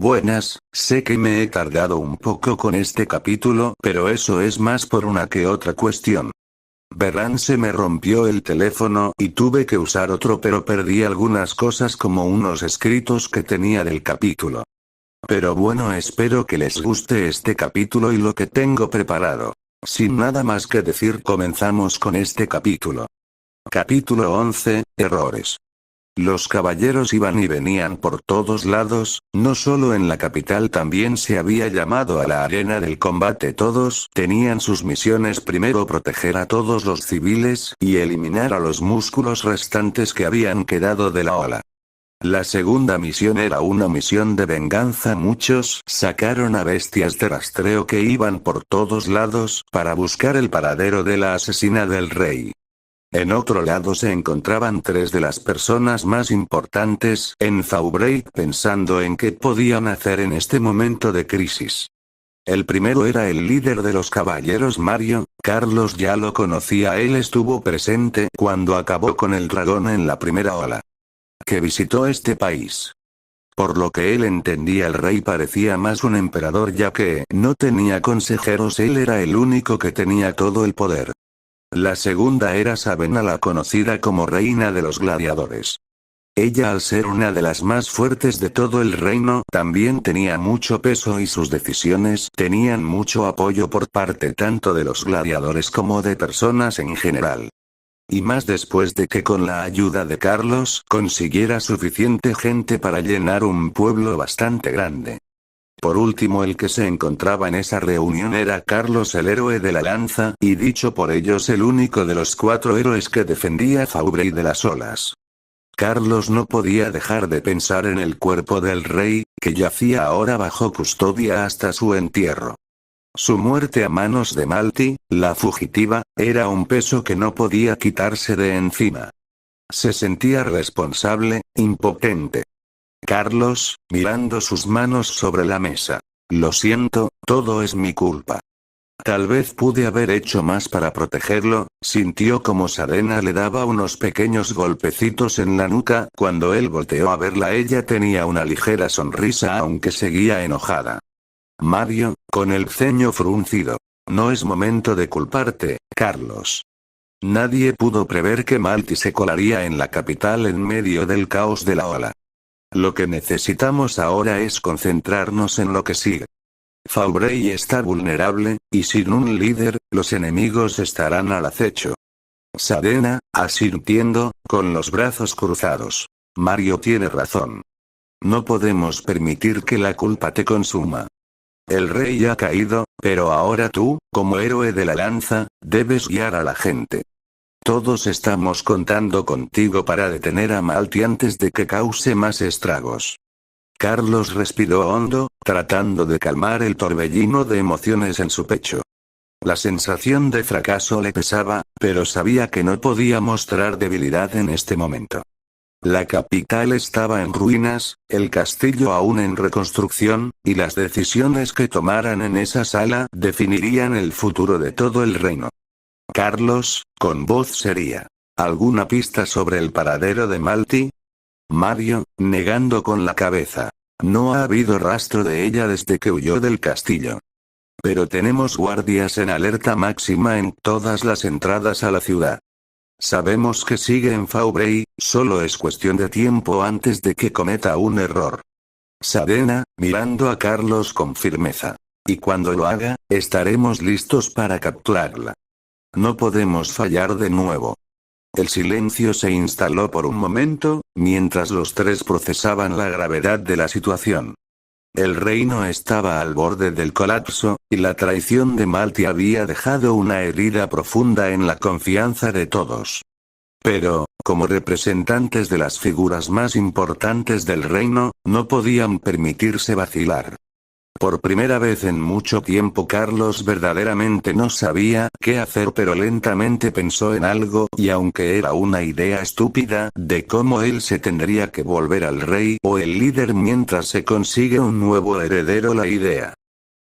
Buenas, sé que me he tardado un poco con este capítulo, pero eso es más por una que otra cuestión. Verán, se me rompió el teléfono y tuve que usar otro, pero perdí algunas cosas como unos escritos que tenía del capítulo. Pero bueno, espero que les guste este capítulo y lo que tengo preparado. Sin nada más que decir, comenzamos con este capítulo. Capítulo 11, Errores. Los caballeros iban y venían por todos lados, no solo en la capital, también se había llamado a la arena del combate. Todos tenían sus misiones: primero proteger a todos los civiles y eliminar a los músculos restantes que habían quedado de la ola. La segunda misión era una misión de venganza. Muchos sacaron a bestias de rastreo que iban por todos lados para buscar el paradero de la asesina del rey. En otro lado se encontraban tres de las personas más importantes en Faubraid, pensando en qué podían hacer en este momento de crisis. El primero era el líder de los caballeros, Mario. Carlos ya lo conocía, él estuvo presente cuando acabó con el dragón en la primera ola, que visitó este país. Por lo que él entendía, el rey parecía más un emperador, ya que no tenía consejeros, él era el único que tenía todo el poder. La segunda era Sabena, la conocida como reina de los gladiadores. Ella, al ser una de las más fuertes de todo el reino, también tenía mucho peso y sus decisiones tenían mucho apoyo por parte tanto de los gladiadores como de personas en general. Y más después de que con la ayuda de Carlos consiguiera suficiente gente para llenar un pueblo bastante grande. Por último, el que se encontraba en esa reunión era Carlos, el héroe de la lanza, y dicho por ellos el único de los 4 héroes que defendía Faubraid de las olas. Carlos no podía dejar de pensar en el cuerpo del rey, que yacía ahora bajo custodia hasta su entierro. Su muerte a manos de Malti, la fugitiva, era un peso que no podía quitarse de encima. Se sentía responsable, impotente. Carlos, mirando sus manos sobre la mesa. Lo siento, todo es mi culpa. Tal vez pude haber hecho más para protegerlo. Sintió como Sabena le daba unos pequeños golpecitos en la nuca. Cuando él volteó a verla, ella tenía una ligera sonrisa, aunque seguía enojada. Mario, con el ceño fruncido. No es momento de culparte, Carlos. Nadie pudo prever que Malti se colaría en la capital en medio del caos de la ola. Lo que necesitamos ahora es concentrarnos en lo que sigue. Faubraid está vulnerable, y sin un líder, los enemigos estarán al acecho. Sabena, asintiendo, con los brazos cruzados. Mario tiene razón. No podemos permitir que la culpa te consuma. El rey ha caído, pero ahora tú, como héroe de la lanza, debes guiar a la gente. Todos estamos contando contigo para detener a Malti antes de que cause más estragos. Carlos respiró hondo, tratando de calmar el torbellino de emociones en su pecho. La sensación de fracaso le pesaba, pero sabía que no podía mostrar debilidad en este momento. La capital estaba en ruinas, el castillo aún en reconstrucción, y las decisiones que tomaran en esa sala definirían el futuro de todo el reino. Carlos, con voz seria. ¿Alguna pista sobre el paradero de Malti? Mario, negando con la cabeza. No ha habido rastro de ella desde que huyó del castillo. Pero tenemos guardias en alerta máxima en todas las entradas a la ciudad. Sabemos que sigue en Faubraid, solo es cuestión de tiempo antes de que cometa un error. Sabena, mirando a Carlos con firmeza. Y cuando lo haga, estaremos listos para capturarla. No podemos fallar de nuevo. El silencio se instaló por un momento, mientras los tres procesaban la gravedad de la situación. El reino estaba al borde del colapso, y la traición de Malti había dejado una herida profunda en la confianza de todos. Pero, como representantes de las figuras más importantes del reino, no podían permitirse vacilar. Por primera vez en mucho tiempo Carlos verdaderamente no sabía qué hacer, pero lentamente pensó en algo, y aunque era una idea estúpida, de cómo él se tendría que volver al rey o el líder mientras se consigue un nuevo heredero.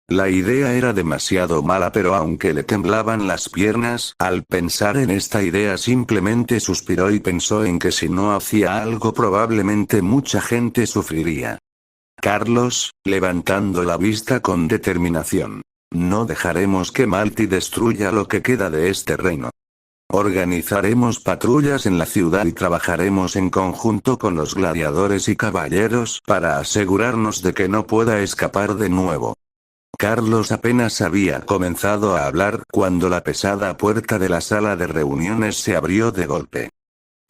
La idea era demasiado mala, pero aunque le temblaban las piernas al pensar en esta idea, simplemente suspiró y pensó en que si no hacía algo probablemente mucha gente sufriría. Carlos, levantando la vista con determinación. No dejaremos que Malty destruya lo que queda de este reino. Organizaremos patrullas en la ciudad y trabajaremos en conjunto con los gladiadores y caballeros para asegurarnos de que no pueda escapar de nuevo. Carlos apenas había comenzado a hablar cuando la pesada puerta de la sala de reuniones se abrió de golpe.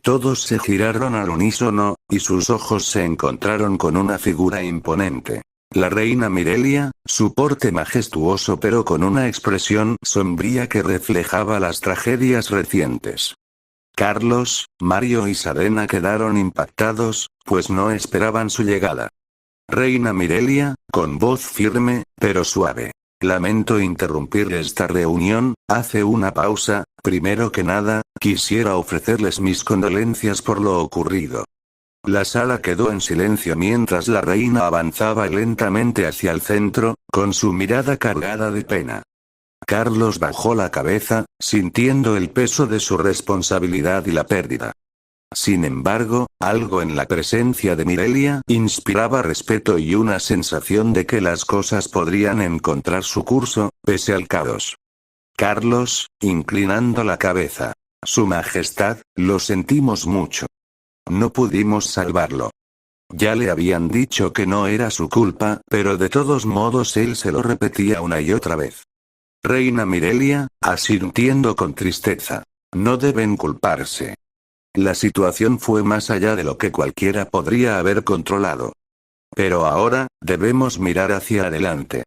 Todos se giraron al unísono, y sus ojos se encontraron con una figura imponente. La reina Mirelia, su porte majestuoso pero con una expresión sombría que reflejaba las tragedias recientes. Carlos, Mario y Serena quedaron impactados, pues no esperaban su llegada. Reina Mirelia, con voz firme, pero suave. Lamento interrumpir esta reunión, hace una pausa, primero que nada, quisiera ofrecerles mis condolencias por lo ocurrido. La sala quedó en silencio mientras la reina avanzaba lentamente hacia el centro, con su mirada cargada de pena. Carlos bajó la cabeza, sintiendo el peso de su responsabilidad y la pérdida. Sin embargo, algo en la presencia de Mirelia inspiraba respeto y una sensación de que las cosas podrían encontrar su curso, pese al caos. Carlos, inclinando la cabeza. Su Majestad, lo sentimos mucho. No pudimos salvarlo. Ya le habían dicho que no era su culpa, pero de todos modos él se lo repetía una y otra vez. Reina Mirelia, asintiendo con tristeza. No deben culparse. La situación fue más allá de lo que cualquiera podría haber controlado. Pero ahora, debemos mirar hacia adelante.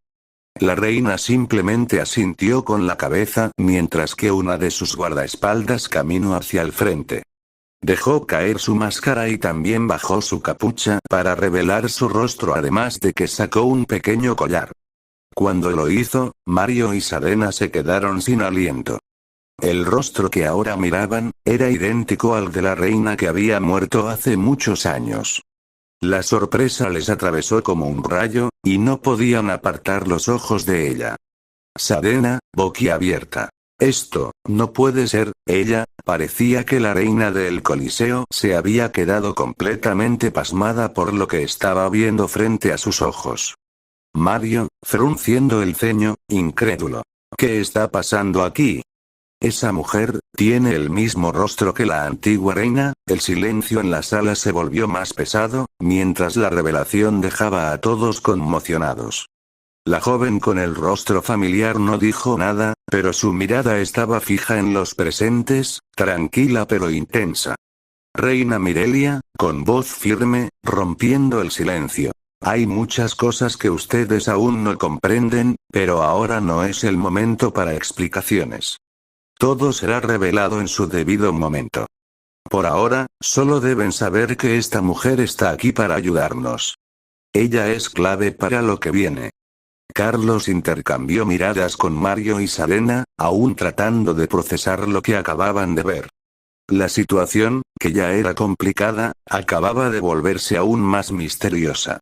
La reina simplemente asintió con la cabeza mientras que una de sus guardaespaldas caminó hacia el frente. Dejó caer su máscara y también bajó su capucha para revelar su rostro, además de que sacó un pequeño collar. Cuando lo hizo, Mario y Serena se quedaron sin aliento. El rostro que ahora miraban, era idéntico al de la reina que había muerto hace muchos años. La sorpresa les atravesó como un rayo, y no podían apartar los ojos de ella. Serena, boquiabierta. Esto, no puede ser, ella, parecía que la reina del Coliseo se había quedado completamente pasmada por lo que estaba viendo frente a sus ojos. Mario, frunciendo el ceño, incrédulo. ¿Qué está pasando aquí? Esa mujer, tiene el mismo rostro que la antigua reina. El silencio en la sala se volvió más pesado, mientras la revelación dejaba a todos conmocionados. La joven con el rostro familiar no dijo nada, pero su mirada estaba fija en los presentes, tranquila pero intensa. Reina Mirelia, con voz firme, rompiendo el silencio. Hay muchas cosas que ustedes aún no comprenden, pero ahora no es el momento para explicaciones. Todo será revelado en su debido momento. Por ahora, solo deben saber que esta mujer está aquí para ayudarnos. Ella es clave para lo que viene. Carlos intercambió miradas con Mario y Serena, aún tratando de procesar lo que acababan de ver. La situación, que ya era complicada, acababa de volverse aún más misteriosa.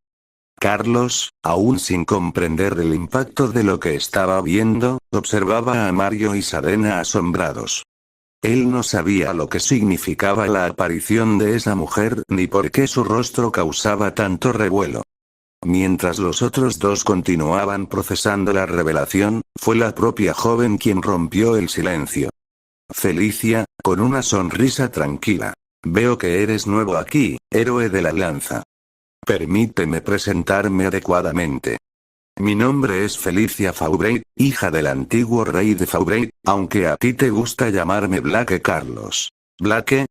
Carlos, aún sin comprender el impacto de lo que estaba viendo, observaba a Mario y Serena asombrados. Él no sabía lo que significaba la aparición de esa mujer ni por qué su rostro causaba tanto revuelo. Mientras los otros dos continuaban procesando la revelación, fue la propia joven quien rompió el silencio. Felicia, con una sonrisa tranquila. Veo que eres nuevo aquí, héroe de la lanza. Permíteme presentarme adecuadamente. Mi nombre es Felicia Faubrey, hija del antiguo rey de Faubrey, aunque a ti te gusta llamarme Blake Carlos. ¿Blake?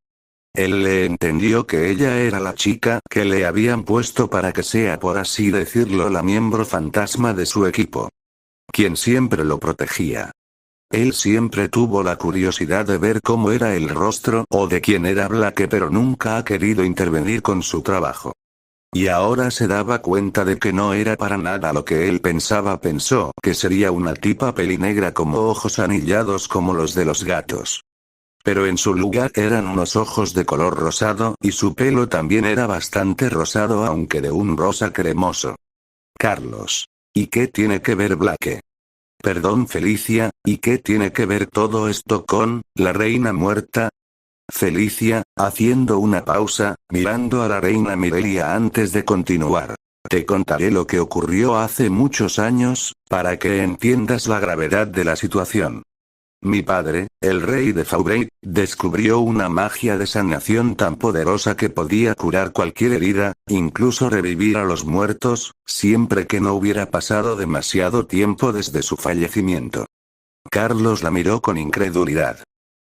Él le entendió que ella era la chica que le habían puesto para que sea, por así decirlo, la miembro fantasma de su equipo. Quien siempre lo protegía. Él siempre tuvo la curiosidad de ver cómo era el rostro o de quién era Blake, pero nunca ha querido intervenir con su trabajo. Y ahora se daba cuenta de que no era para nada lo que él pensaba. Pensó que sería una tipa pelinegra como ojos anillados como los de los gatos. Pero en su lugar eran unos ojos de color rosado, y su pelo también era bastante rosado, aunque de un rosa cremoso. Carlos. ¿Y qué tiene que ver Blake? Perdón, Felicia, ¿y qué tiene que ver todo esto con la reina muerta? Felicia, haciendo una pausa, mirando a la reina Mirelia antes de continuar. Te contaré lo que ocurrió hace muchos años, para que entiendas la gravedad de la situación. Mi padre, el rey de Faubraid, descubrió una magia de sanación tan poderosa que podía curar cualquier herida, incluso revivir a los muertos, siempre que no hubiera pasado demasiado tiempo desde su fallecimiento. Carlos la miró con incredulidad.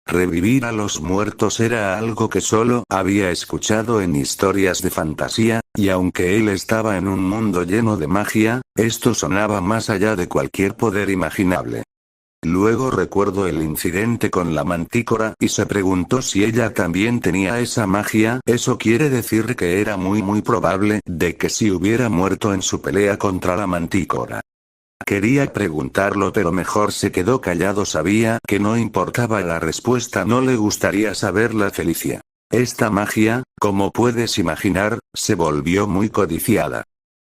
Revivir a los muertos era algo que solo había escuchado en historias de fantasía, y aunque él estaba en un mundo lleno de magia, esto sonaba más allá de cualquier poder imaginable. Luego recuerdo el incidente con la mantícora y se preguntó si ella también tenía esa magia. Eso quiere decir que era muy probable de que si hubiera muerto en su pelea contra la mantícora. Quería preguntarlo pero mejor se quedó callado, sabía que no importaba la respuesta, no le gustaría saberla. Felicia. Esta magia, como puedes imaginar, se volvió muy codiciada.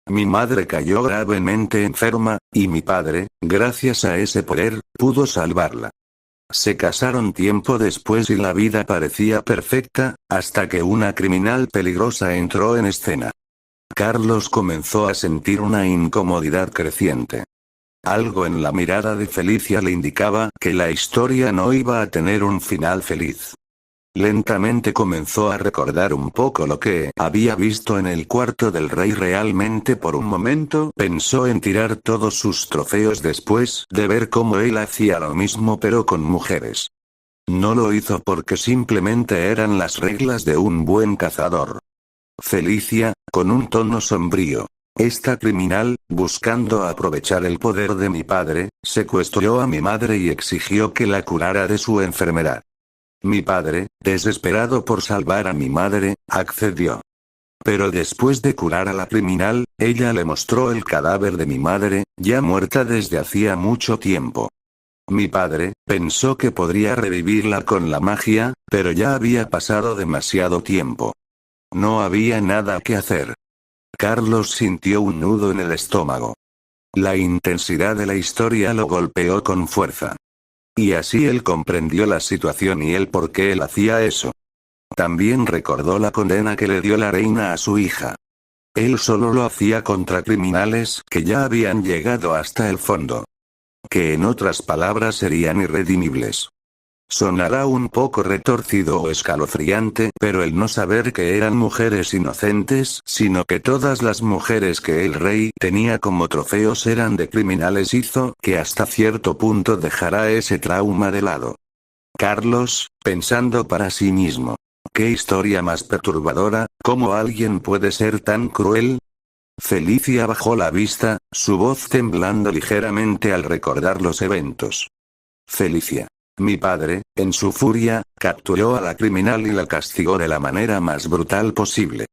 Mi madre cayó gravemente enferma, y mi padre, gracias a ese poder, pudo salvarla. Se casaron tiempo después y la vida parecía perfecta, hasta que una criminal peligrosa entró en escena. Carlos comenzó a sentir una incomodidad creciente. Algo en la mirada de Felicia le indicaba que la historia no iba a tener un final feliz. Lentamente comenzó a recordar un poco lo que había visto en el cuarto del rey. Realmente por un momento pensó en tirar todos sus trofeos después de ver cómo él hacía lo mismo pero con mujeres. No lo hizo porque simplemente eran las reglas de un buen cazador. Felicia, con un tono sombrío. Esta criminal, buscando aprovechar el poder de mi padre, secuestró a mi madre y exigió que la curara de su enfermedad. Mi padre, desesperado por salvar a mi madre, accedió. Pero después de curar a la criminal, ella le mostró el cadáver de mi madre, ya muerta desde hacía mucho tiempo. Mi padre pensó que podría revivirla con la magia, pero ya había pasado demasiado tiempo. No había nada que hacer. Carlos sintió un nudo en el estómago. La intensidad de la historia lo golpeó con fuerza. Y así él comprendió la situación y el por qué él hacía eso. También recordó la condena que le dio la reina a su hija. Él solo lo hacía contra criminales que ya habían llegado hasta el fondo. Que en otras palabras serían irredimibles. Sonará un poco retorcido o escalofriante, pero el no saber que eran mujeres inocentes, sino que todas las mujeres que el rey tenía como trofeos eran de criminales, hizo que hasta cierto punto dejara ese trauma de lado. Carlos, pensando para sí mismo. ¿Qué historia más perturbadora? ¿Cómo alguien puede ser tan cruel? Felicia bajó la vista, su voz temblando ligeramente al recordar los eventos. Felicia. Mi padre, en su furia, capturó a la criminal y la castigó de la manera más brutal posible.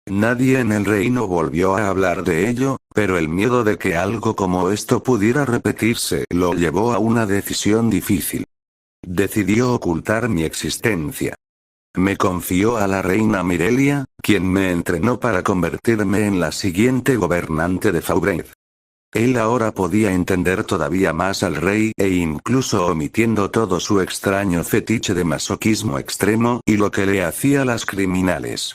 Nadie en el reino volvió a hablar de ello, pero el miedo de que algo como esto pudiera repetirse lo llevó a una decisión difícil. Decidió ocultar mi existencia. Me confió a la reina Mirelia, quien me entrenó para convertirme en la siguiente gobernante de Faubraid. Él ahora podía entender todavía más al rey e incluso omitiendo todo su extraño fetiche de masoquismo extremo y lo que le hacía a las criminales.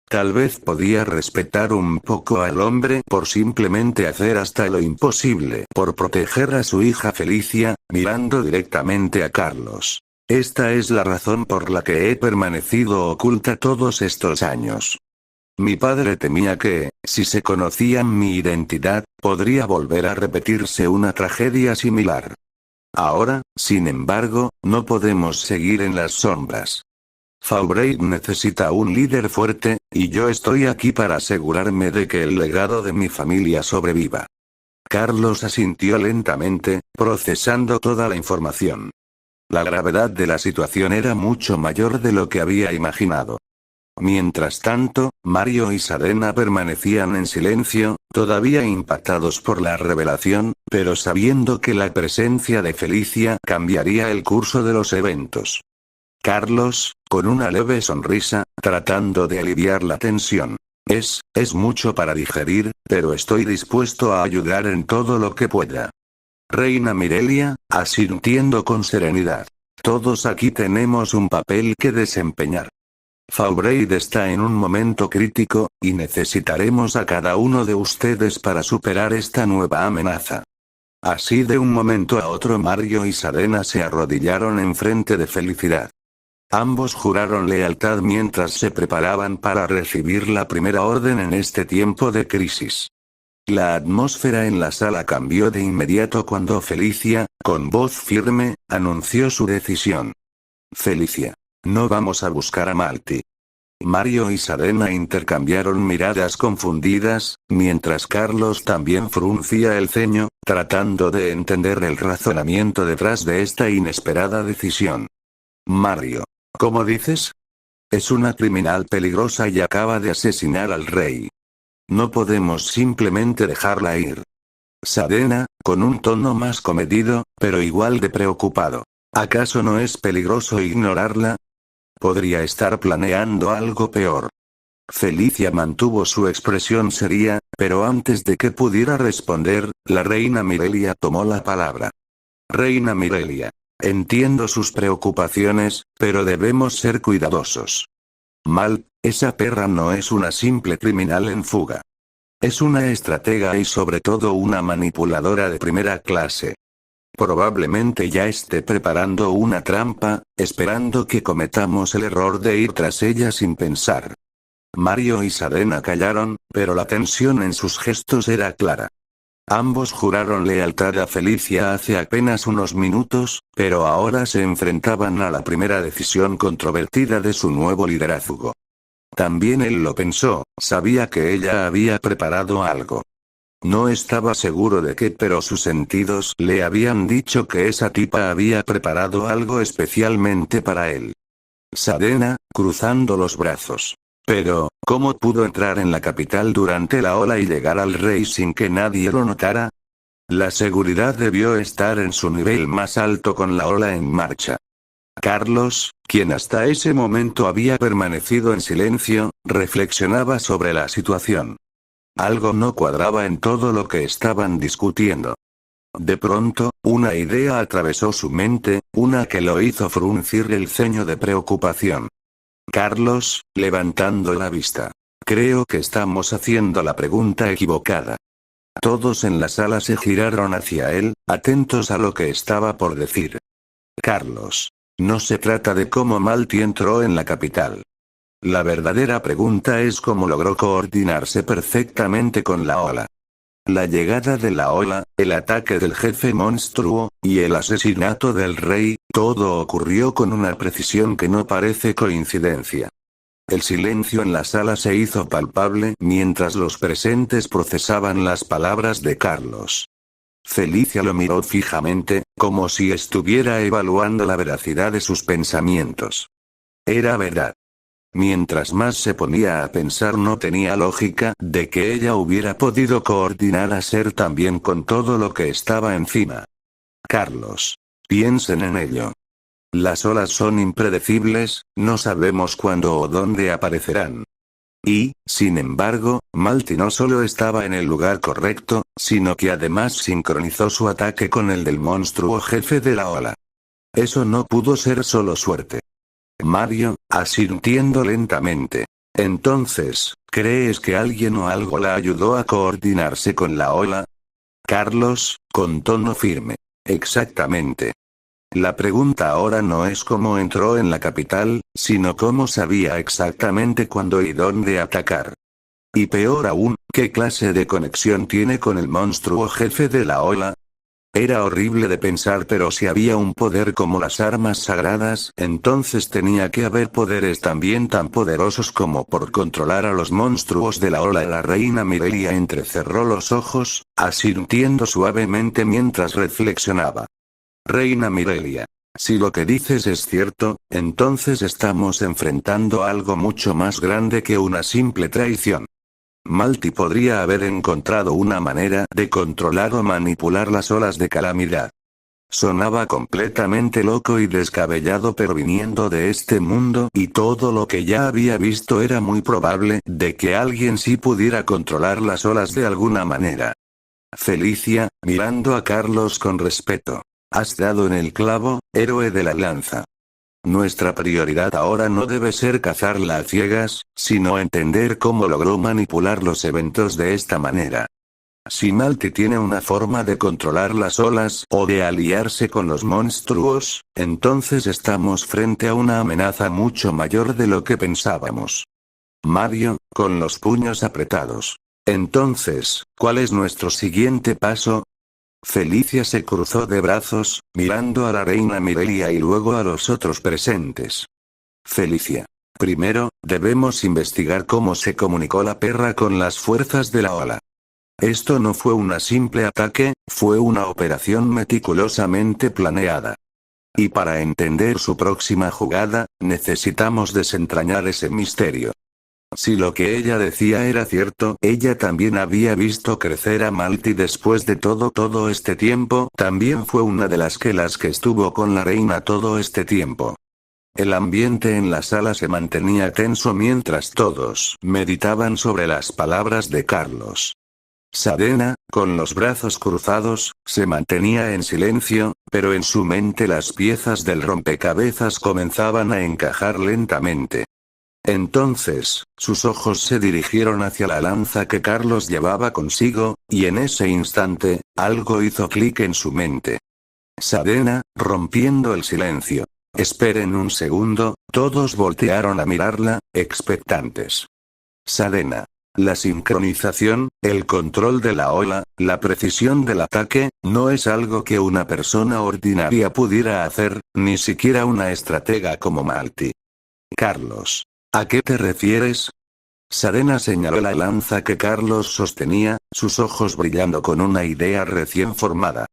Tal vez podía respetar un poco al hombre por simplemente hacer hasta lo imposible por proteger a su hija Felicia, mirando directamente a Carlos. Esta es la razón por la que he permanecido oculta todos estos años. Mi padre temía que, si se conocía mi identidad, podría volver a repetirse una tragedia similar. Ahora, sin embargo, no podemos seguir en las sombras. Faubraid necesita un líder fuerte, y yo estoy aquí para asegurarme de que el legado de mi familia sobreviva. Carlos asintió lentamente, procesando toda la información. La gravedad de la situación era mucho mayor de lo que había imaginado. Mientras tanto, Mario y Serena permanecían en silencio, todavía impactados por la revelación, pero sabiendo que la presencia de Felicia cambiaría el curso de los eventos. Carlos, con una leve sonrisa, tratando de aliviar la tensión. Es mucho para digerir, pero estoy dispuesto a ayudar en todo lo que pueda. Reina Mirelia, asintiendo con serenidad. Todos aquí tenemos un papel que desempeñar. Fallbreak está en un momento crítico, y necesitaremos a cada uno de ustedes para superar esta nueva amenaza. Así de un momento a otro Mario y Serena se arrodillaron enfrente de Felicidad. Ambos juraron lealtad mientras se preparaban para recibir la primera orden en este tiempo de crisis. La atmósfera en la sala cambió de inmediato cuando Felicia, con voz firme, anunció su decisión. Felicia. No vamos a buscar a Malty. Mario y Serena intercambiaron miradas confundidas, mientras Carlos también fruncía el ceño, tratando de entender el razonamiento detrás de esta inesperada decisión. Mario. ¿Cómo dices? Es una criminal peligrosa y acaba de asesinar al rey. No podemos simplemente dejarla ir. Serena, con un tono más comedido, pero igual de preocupado. ¿Acaso no es peligroso ignorarla? Podría estar planeando algo peor. Felicia mantuvo su expresión seria, pero antes de que pudiera responder, la reina Mirelia tomó la palabra. Reina Mirelia. Entiendo sus preocupaciones, pero debemos ser cuidadosos. Esa perra no es una simple criminal en fuga. Es una estratega y sobre todo una manipuladora de primera clase. Probablemente ya esté preparando una trampa, esperando que cometamos el error de ir tras ella sin pensar. Mario y Serena callaron, pero la tensión en sus gestos era clara. Ambos juraron lealtad a Felicia hace apenas unos minutos, pero ahora se enfrentaban a la primera decisión controvertida de su nuevo liderazgo. También él lo pensó, sabía que ella había preparado algo. No estaba seguro de qué, pero sus sentidos le habían dicho que esa tipa había preparado algo especialmente para él. Serena, cruzando los brazos. Pero, ¿cómo pudo entrar en la capital durante la ola y llegar al rey sin que nadie lo notara? La seguridad debió estar en su nivel más alto con la ola en marcha. Carlos, quien hasta ese momento había permanecido en silencio, reflexionaba sobre la situación. Algo no cuadraba en todo lo que estaban discutiendo. De pronto, una idea atravesó su mente, una que lo hizo fruncir el ceño de preocupación. Carlos, levantando la vista. Creo que estamos haciendo la pregunta equivocada. Todos en la sala se giraron hacia él, atentos a lo que estaba por decir. Carlos. No se trata de cómo Malty entró en la capital. La verdadera pregunta es cómo logró coordinarse perfectamente con la ola. La llegada de la ola, el ataque del jefe monstruo, y el asesinato del rey, todo ocurrió con una precisión que no parece coincidencia. El silencio en la sala se hizo palpable mientras los presentes procesaban las palabras de Carlos. Felicia lo miró fijamente, como si estuviera evaluando la veracidad de sus pensamientos. Era verdad. Mientras más se ponía a pensar, no tenía lógica de que ella hubiera podido coordinar a Ser tan bien con todo lo que estaba encima. Carlos. Piensen en ello. Las olas son impredecibles, no sabemos cuándo o dónde aparecerán. Y, sin embargo, Malty no solo estaba en el lugar correcto, sino que además sincronizó su ataque con el del monstruo jefe de la ola. Eso no pudo ser solo suerte. Mario, asintiendo lentamente. Entonces, ¿crees que alguien o algo la ayudó a coordinarse con la ola? Carlos, con tono firme. Exactamente. La pregunta ahora no es cómo entró en la capital, sino cómo sabía exactamente cuándo y dónde atacar. Y peor aún, ¿qué clase de conexión tiene con el monstruo jefe de la ola? Era horrible de pensar, pero si había un poder como las armas sagradas, entonces tenía que haber poderes también tan poderosos como por controlar a los monstruos de la ola. La reina Mirelia entrecerró los ojos, asintiendo suavemente mientras reflexionaba. Reina Mirelia. Si lo que dices es cierto, entonces estamos enfrentando algo mucho más grande que una simple traición. Malty podría haber encontrado una manera de controlar o manipular las olas de calamidad. Sonaba completamente loco y descabellado, pero viniendo de este mundo y todo lo que ya había visto, era muy probable de que alguien sí pudiera controlar las olas de alguna manera. Felicia, mirando a Carlos con respeto. Has dado en el clavo, héroe de la lanza. Nuestra prioridad ahora no debe ser cazarla a ciegas, sino entender cómo logró manipular los eventos de esta manera. Si Malty tiene una forma de controlar las olas o de aliarse con los monstruos, entonces estamos frente a una amenaza mucho mayor de lo que pensábamos. Mario, con los puños apretados. Entonces, ¿cuál es nuestro siguiente paso? Felicia se cruzó de brazos, mirando a la reina Mirelia y luego a los otros presentes. Felicia. Primero, debemos investigar cómo se comunicó la perra con las fuerzas de la ola. Esto no fue un simple ataque, fue una operación meticulosamente planeada. Y para entender su próxima jugada, necesitamos desentrañar ese misterio. Si lo que ella decía era cierto, ella también había visto crecer a Malty después de todo este tiempo, también fue una de las que estuvo con la reina todo este tiempo. El ambiente en la sala se mantenía tenso mientras todos meditaban sobre las palabras de Carlos. Sadena, con los brazos cruzados, se mantenía en silencio, pero en su mente las piezas del rompecabezas comenzaban a encajar lentamente. Entonces, sus ojos se dirigieron hacia la lanza que Carlos llevaba consigo, y en ese instante, algo hizo clic en su mente. Sadena, rompiendo el silencio. Esperen un segundo, todos voltearon a mirarla, expectantes. Sadena. La sincronización, el control de la ola, la precisión del ataque, no es algo que una persona ordinaria pudiera hacer, ni siquiera una estratega como Malty. Carlos. ¿A qué te refieres? Sadena señaló la lanza que Carlos sostenía, sus ojos brillando con una idea recién formada.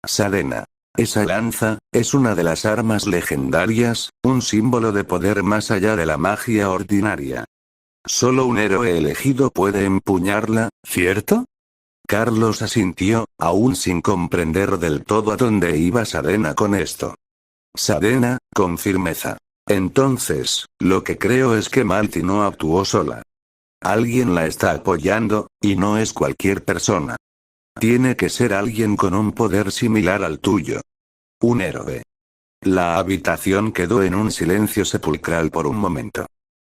Sadena. Esa lanza, es una de las armas legendarias, un símbolo de poder más allá de la magia ordinaria. Solo un héroe elegido puede empuñarla, ¿cierto? Carlos asintió, aún sin comprender del todo a dónde iba Sadena con esto. Sadena, con firmeza. Entonces, lo que creo es que Malty no actuó sola. Alguien la está apoyando, y no es cualquier persona. Tiene que ser alguien con un poder similar al tuyo. Un héroe. La habitación quedó en un silencio sepulcral por un momento.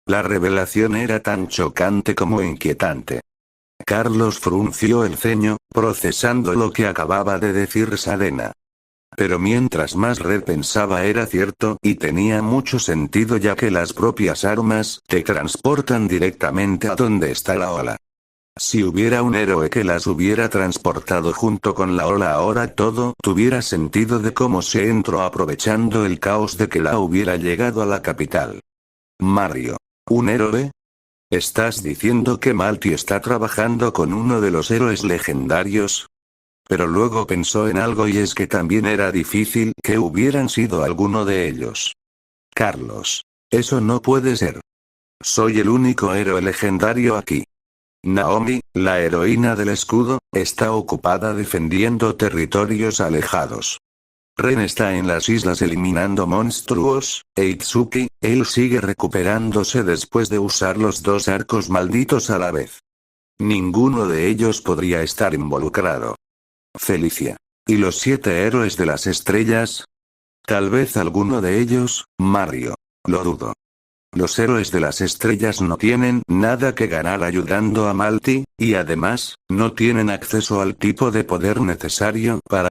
La revelación era tan chocante como inquietante. Carlos frunció el ceño, procesando lo que acababa de decir Sadena. Pero mientras más repensaba era cierto y tenía mucho sentido ya que las propias armas te transportan directamente a donde está la ola. Si hubiera un héroe que las hubiera transportado junto con la ola ahora todo tuviera sentido de cómo se entró aprovechando el caos de que la hubiera llegado a la capital. Mario. ¿Un héroe? ¿Estás diciendo que Malty está trabajando con uno de los héroes legendarios? Pero luego pensó en algo y es que también era difícil que hubieran sido alguno de ellos. Carlos. Eso no puede ser. Soy el único héroe legendario aquí. Naomi, la heroína del escudo, está ocupada defendiendo territorios alejados. Ren está en las islas eliminando monstruos, e Itsuki, él sigue recuperándose después de usar los dos arcos malditos a la vez. Ninguno de ellos podría estar involucrado. Felicia. ¿Y los 7 héroes de las estrellas? Tal vez alguno de ellos, Mario. Lo dudo. Los héroes de las estrellas no tienen nada que ganar ayudando a Malty, y además, no tienen acceso al tipo de poder necesario para